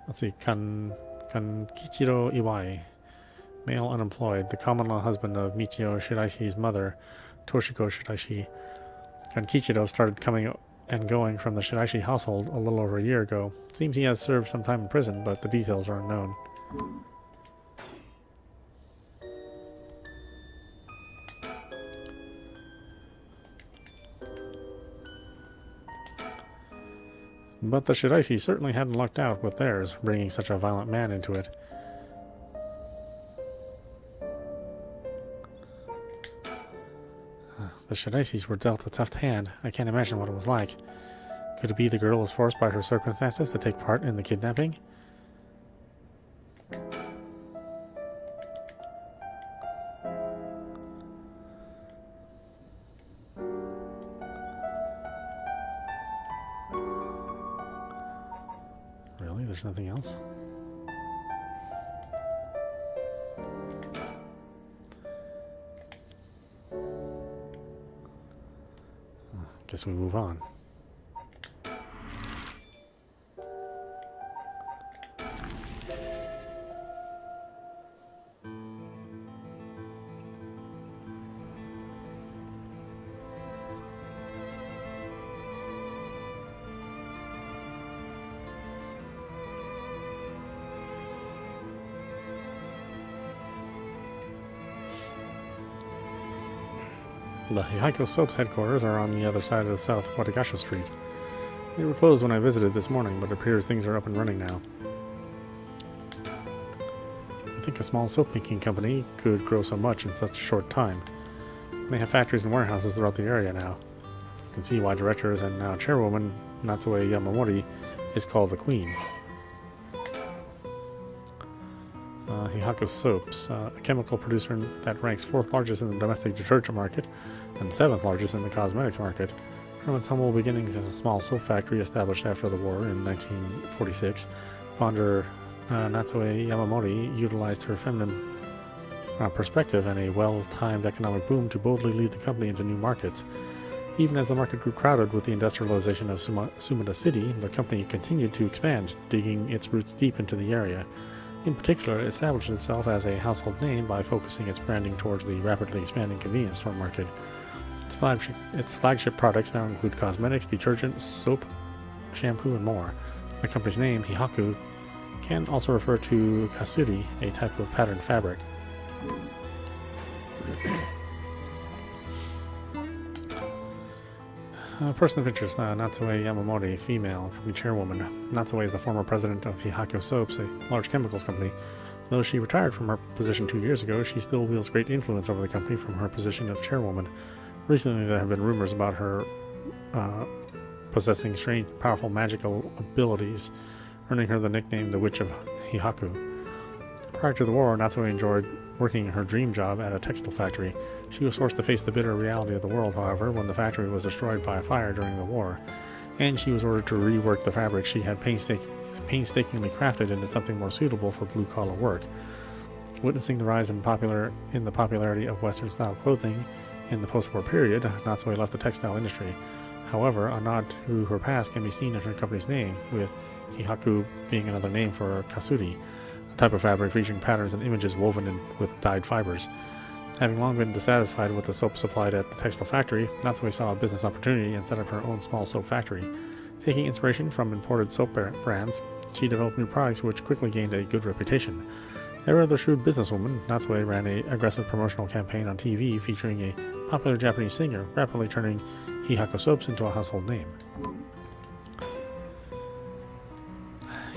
Let's see. Kankichiro Iwai, male unemployed, the common-law husband of Michio Shiraishi's mother, Toshiko Shiraishi. Kankichiro started coming and going from the Shiraishi household a little over a year ago. Seems he has served some time in prison, but the details are unknown. But the Shiraishi certainly hadn't lucked out with theirs, bringing such a violent man into it. The Shiraishis were dealt a tough hand. I can't imagine what it was like. Could it be the girl was forced by her circumstances to take part in the kidnapping? Really? There's nothing else? Guess we move on. The Hihaiko Soap's headquarters are on the other side of South Watagasho Street. They were closed when I visited this morning, but it appears things are up and running now. I think a small soap making company could grow so much in such a short time. They have factories and warehouses throughout the area now. You can see why directors and now chairwoman Natsue Yamamori is called the Queen. Hihaiko Soaps, a chemical producer that ranks 4th largest in the domestic detergent market and 7th largest in the cosmetics market. From its humble beginnings as a small soap factory established after the war in 1946, founder Natsue Yamamori utilized her feminine perspective and a well-timed economic boom to boldly lead the company into new markets. Even as the market grew crowded with the industrialization of Sumida City, the company continued to expand, digging its roots deep into the area. In particular, it established itself as a household name by focusing its branding towards the rapidly expanding convenience store market. Its flagship products now include cosmetics, detergent, soap, shampoo, and more. The company's name, Hihaku, can also refer to kasuri, a type of patterned fabric. A person of interest, Natsue Yamamori, female, company chairwoman. Natsue is the former president of Hihaku Soaps, a large chemicals company. Though she retired from her position 2 years ago, she still wields great influence over the company from her position of chairwoman. Recently, there have been rumors about her possessing strange, powerful magical abilities, earning her the nickname the Witch of Hihaku. Prior to the war, Natsue enjoyed working her dream job at a textile factory. She was forced to face the bitter reality of the world, however, when the factory was destroyed by a fire during the war, and she was ordered to rework the fabric she had painstakingly crafted into something more suitable for blue-collar work. Witnessing the rise in the popularity of Western-style clothing in the post-war period, Natsue left the textile industry. However, a nod to her past can be seen in her company's name, with Hihaku being another name for kasuri, a type of fabric featuring patterns and images woven with dyed fibers. Having long been dissatisfied with the soap supplied at the textile factory, Natsue saw a business opportunity and set up her own small soap factory. Taking inspiration from imported soap brands, she developed new products which quickly gained a good reputation. A rather shrewd businesswoman, Natsue ran an aggressive promotional campaign on TV featuring a popular Japanese singer, rapidly turning Hihaku Soaps into a household name.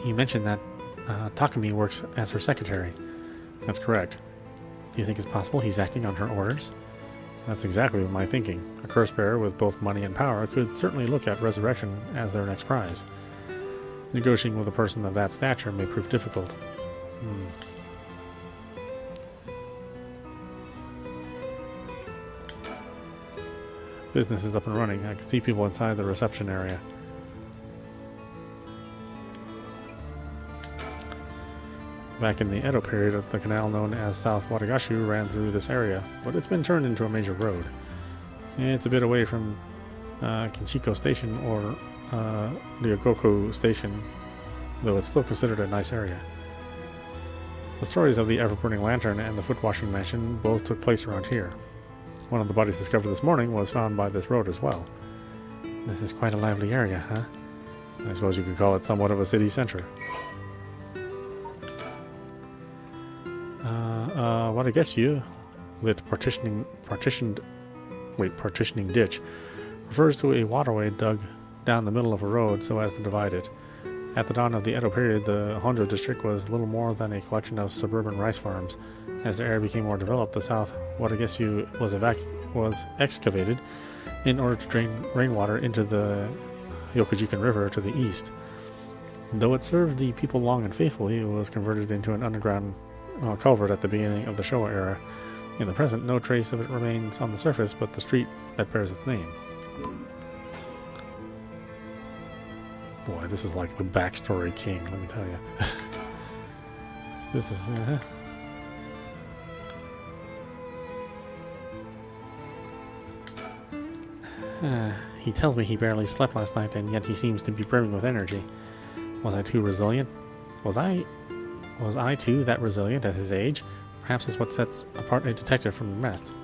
You mentioned that Takumi works as her secretary. That's correct. Do you think it's possible he's acting on her orders? That's exactly my thinking. A curse bearer with both money and power could certainly look at resurrection as their next prize. Negotiating with a person of that stature may prove difficult. Business is up and running. I can see people inside the reception area. Back in the Edo period, the canal known as South Watagashu ran through this area, but it's been turned into a major road. It's a bit away from Kinchiko Station or Ryogoko Station, though it's still considered a nice area. The stories of the ever-burning lantern and the foot-washing mansion both took place around here. One of the bodies discovered this morning was found by this road as well. This is quite a lively area, huh? I suppose you could call it somewhat of a city center. What I guess you lit partitioning ditch refers to a waterway dug down the middle of a road so as to divide it. At the dawn of the Edo period, the Honjo district was little more than a collection of suburban rice farms. As the area became more developed, the South Watagashu was excavated in order to drain rainwater into the Yokojikan River to the east. Though it served the people long and faithfully, it was converted into an underground culvert at the beginning of the Showa era. In the present, no trace of it remains on the surface but the street that bears its name. Boy, this is like the backstory king, let me tell you. This is... he tells me he barely slept last night, and yet he seems to be brimming with energy. Was I too resilient? Was I too that resilient at his age? Perhaps it's what sets apart a detective from the rest.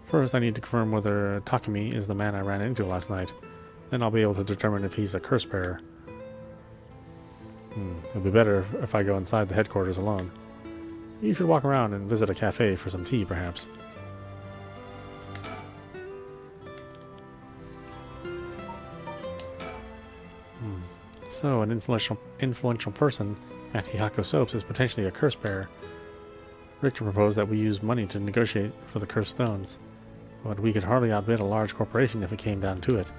First, I need to confirm whether Takumi is the man I ran into last night. Then I'll be able to determine if he's a curse bearer. It'll be better if I go inside the headquarters alone. You should walk around and visit a cafe for some tea, perhaps. So, an influential person at Hihaku Soaps is potentially a curse bearer. Richter proposed that we use money to negotiate for the cursed stones, but we could hardly outbid a large corporation if it came down to it.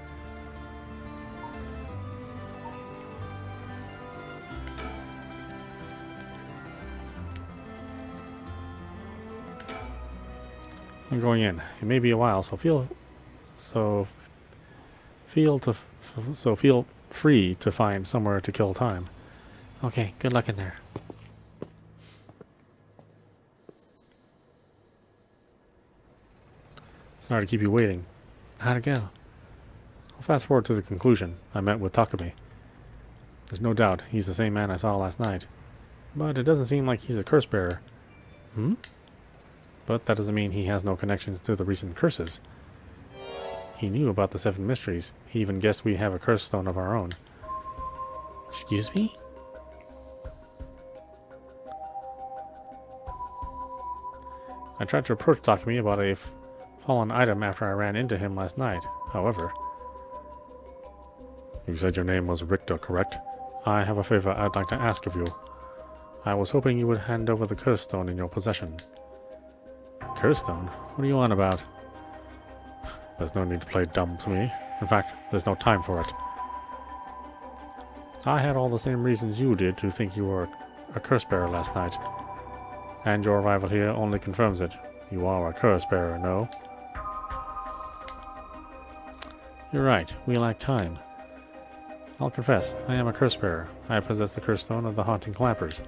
I'm going in. It may be a while, so feel So feel free to find somewhere to kill time. Okay, good luck in there. Sorry to keep you waiting. How'd it go? I'll fast forward to the conclusion. I met with Takumi. There's no doubt he's the same man I saw last night. But it doesn't seem like he's a curse bearer. But that doesn't mean he has no connections to the recent curses. He knew about the 7 mysteries. He even guessed we have a curse stone of our own. Excuse me? I tried to approach Takumi about a fallen item after I ran into him last night. However... You said your name was Richter, correct? I have a favor I'd like to ask of you. I was hoping you would hand over the curse stone in your possession. Curse stone? What are you on about? There's no need to play dumb to me. In fact, there's no time for it. I had all the same reasons you did to think you were a curse bearer last night. And your arrival here only confirms it. You are a curse bearer, no? You're right, we lack time. I'll confess, I am a curse bearer. I possess the curse stone of the haunting clappers.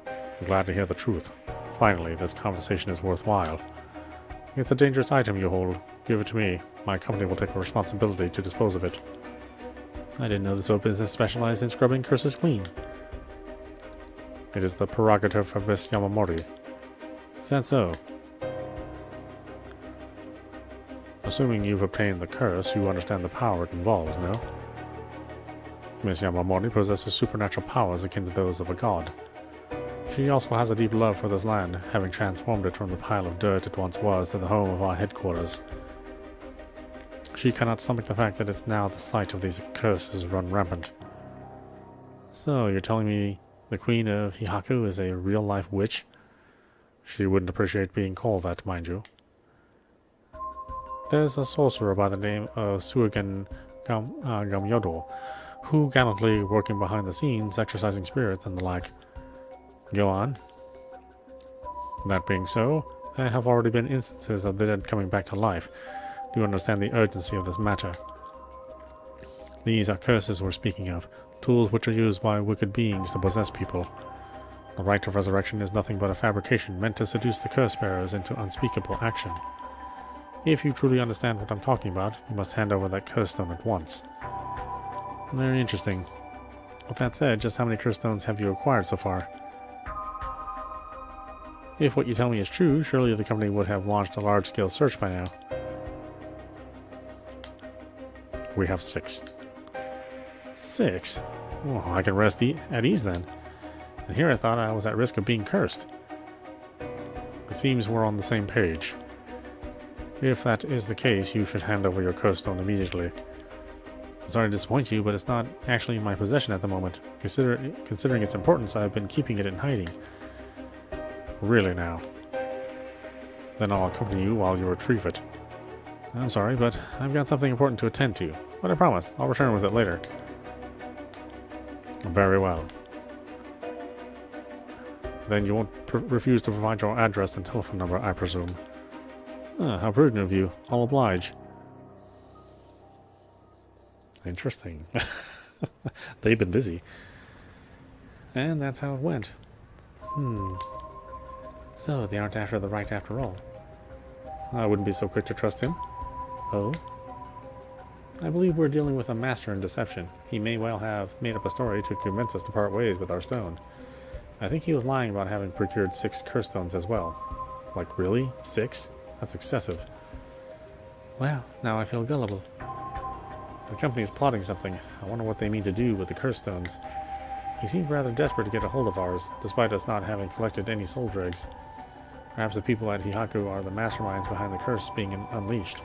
I'm glad to hear the truth. Finally, this conversation is worthwhile. It's a dangerous item you hold. Give it to me. My company will take responsibility to dispose of it. I didn't know this business specialized in scrubbing curses clean. It is the prerogative of Miss Yamamori. Is that so? Assuming you've obtained the curse, you understand the power it involves, no? Miss Yamamori possesses supernatural powers akin to those of a god. She also has a deep love for this land, having transformed it from the pile of dirt it once was to the home of our headquarters. She cannot stomach the fact that it's now the site of these curses run rampant. So, you're telling me the Queen of Hihaku is a real-life witch? She wouldn't appreciate being called that, mind you. There's a sorcerer by the name of Suigen Gamyodo, who gallantly working behind the scenes, exercising spirits and the like. Go on. That being so, there have already been instances of the dead coming back to life. Do you understand the urgency of this matter? These are curses we're speaking of, tools which are used by wicked beings to possess people. The rite of resurrection is nothing but a fabrication meant to seduce the curse bearers into unspeakable action. If you truly understand what I'm talking about, you must hand over that curse stone at once. Very interesting. With that said, just how many curse stones have you acquired so far? If what you tell me is true, surely the company would have launched a large-scale search by now. We have 6. 6? Oh, I can rest at ease then. And here I thought I was at risk of being cursed. It seems we're on the same page. If that is the case, you should hand over your curse stone immediately. I'm sorry to disappoint you, but it's not actually in my possession at the moment. Considering its importance, I've been keeping it in hiding. Really now. Then I'll accompany you while you retrieve it. I'm sorry, but I've got something important to attend to. But I promise, I'll return with it later. Very well. Then you won't refuse to provide your address and telephone number, I presume. How prudent of you. I'll oblige. Interesting. They've been busy. And that's how it went. So, they aren't after the right after all. I wouldn't be so quick to trust him. Oh? I believe we're dealing with a master in deception. He may well have made up a story to convince us to part ways with our stone. I think he was lying about having procured 6 curse stones as well. Like, really? 6? That's excessive. Well, now I feel gullible. The company is plotting something. I wonder what they mean to do with the curse stones. He seemed rather desperate to get a hold of ours, despite us not having collected any soul dregs. Perhaps the people at Hihaku are the masterminds behind the curse being unleashed.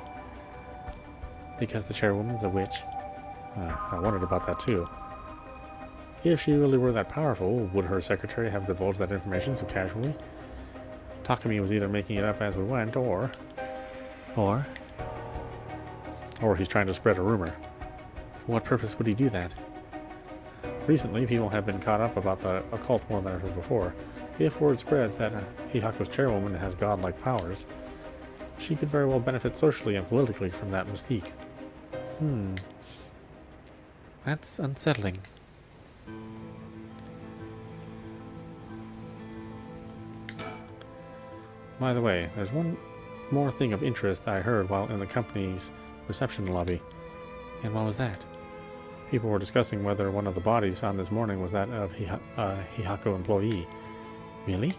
Because the chairwoman's a witch? I wondered about that too. If she really were that powerful, would her secretary have divulged that information so casually? Takumi was either making it up as we went, or he's trying to spread a rumor. For what purpose would he do that? Recently, people have been caught up about the occult more than ever before. If word spreads that Hihaku's chairwoman has godlike powers, She could very well benefit socially and politically from that mystique. That's unsettling. By the way, there's one more thing of interest I heard while in the company's reception lobby. And what was that? People were discussing whether one of the bodies found this morning was that of a Hihako employee. Really?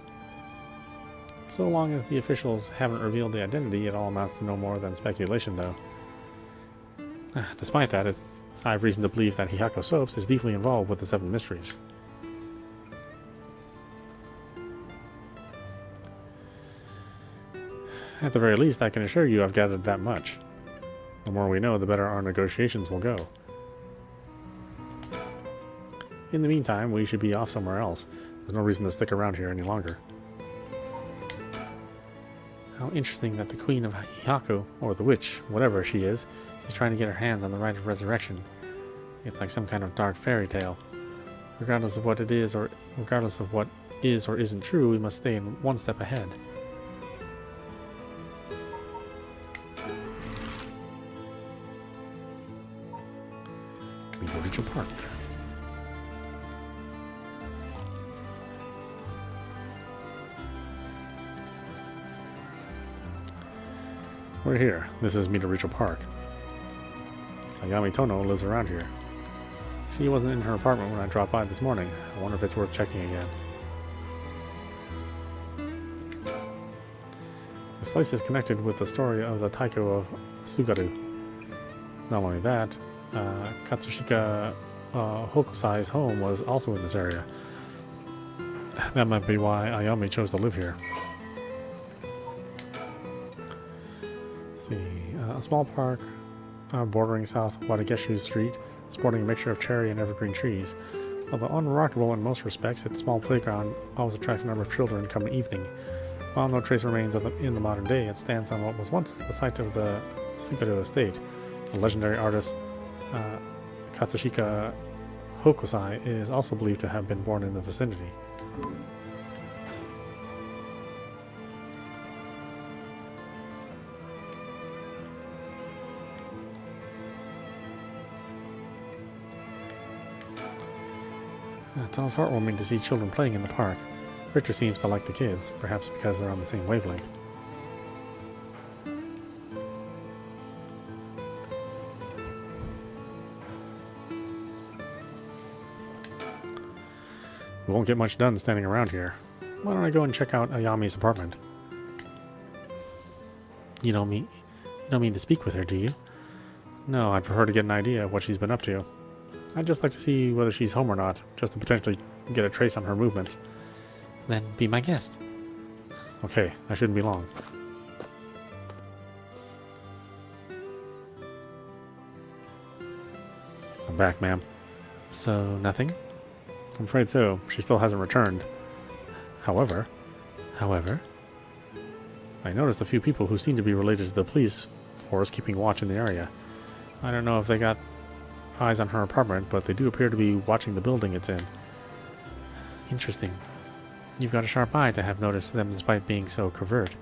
So long as the officials haven't revealed the identity, it all amounts to no more than speculation, though. Despite that, I have reason to believe that Hihako Soaps is deeply involved with the Seven Mysteries. At the very least, I can assure you I've gathered that much. The more we know, the better our negotiations will go. In the meantime, we should be off somewhere else. There's no reason to stick around here any longer. How interesting that the Queen of Hihako, or the Witch, whatever she is trying to get her hands on the rite of resurrection. It's like some kind of dark fairy tale. Regardless of what it is, or regardless of what is or isn't true, we must stay one step ahead. Mysteries Park. We're here. This is Mysteries Park. Sayami Tono lives around here. She wasn't in her apartment when I dropped by this morning. I wonder if it's worth checking again. This place is connected with the story of the Taiko of Sugaru. Not only that, Katsushika Hokusai's home was also in this area. That might be why Ayami chose to live here. Let's see, a small park bordering South Wadageshu Street, sporting a mixture of cherry and evergreen trees. Although unremarkable in most respects, its small playground always attracts a number of children come evening. While no trace remains of in the modern day, it stands on what was once the site of the Sugaru estate. The legendary artist Katsushika Hokusai is also believed to have been born in the vicinity. It's always heartwarming to see children playing in the park. Richter seems to like the kids, perhaps because they're on the same wavelength. We won't get much done standing around here. Why don't I go and check out Ayami's apartment? You don't mean to speak with her, do you? No, I'd prefer to get an idea of what she's been up to. I'd just like to see whether she's home or not, just to potentially get a trace on her movements. Then be my guest. Okay, I shouldn't be long. I'm back, ma'am. So, nothing? I'm afraid so. She still hasn't returned. However, I noticed a few people who seem to be related to the police force keeping watch in the area. I don't know if they got eyes on her apartment, but they do appear to be watching the building it's in. Interesting. You've got a sharp eye to have noticed them despite being so covert.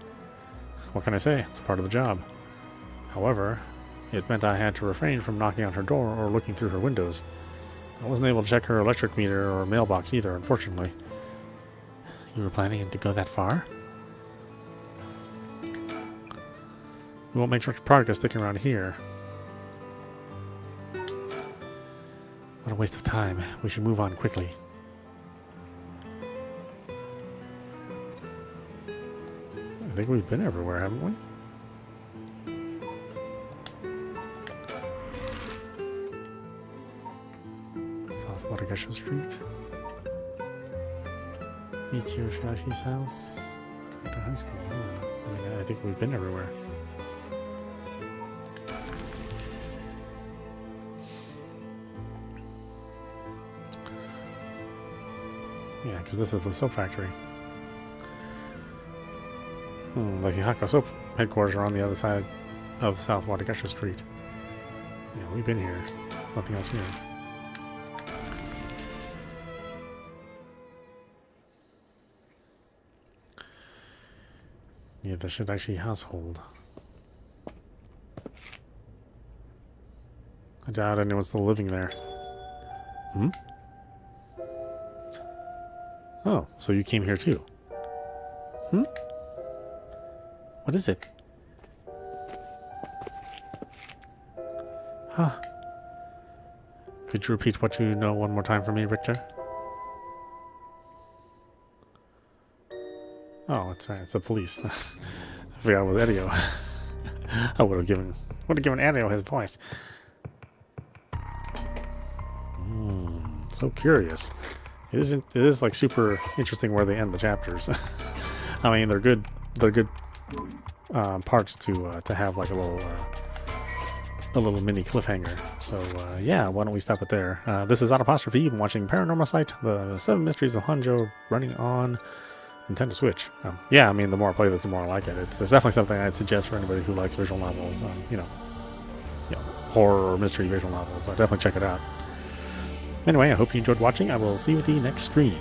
What can I say? It's part of the job. However, it meant I had to refrain from knocking on her door or looking through her windows. I wasn't able to check her electric meter or mailbox either, unfortunately. You were planning to go that far? We won't make much progress sticking around here. What a waste of time. We should move on quickly. I think we've been everywhere, haven't we? South Wadageshu Street. Michio Shirashi's house. Go to high school. I think we've been everywhere. Yeah, because this is the soap factory. The Hihako soap headquarters are on the other side of South Wadageshu Street. Yeah, we've been here. Nothing else here. Yeah, the Shidashi household. I doubt anyone's still living there. Hmm? Oh, so you came here too. Hmm? What is it? Huh. Could you repeat what you know one more time for me, Richter? Oh, it's the police. I forgot it was Edio. I would have given Edio his voice. So curious. It is like super interesting where they end the chapters. I mean, they're good parts to have like a little mini cliffhanger. So yeah, why don't we stop it there? This is audap. You've been watching Paranormasight, the 7 Mysteries of Honjo, running on Nintendo Switch. Yeah, I mean, the more I play this, the more I like it. It's definitely something I'd suggest for anybody who likes visual novels, horror or mystery visual novels. Definitely check it out. Anyway, I hope you enjoyed watching. I will see you at the next stream.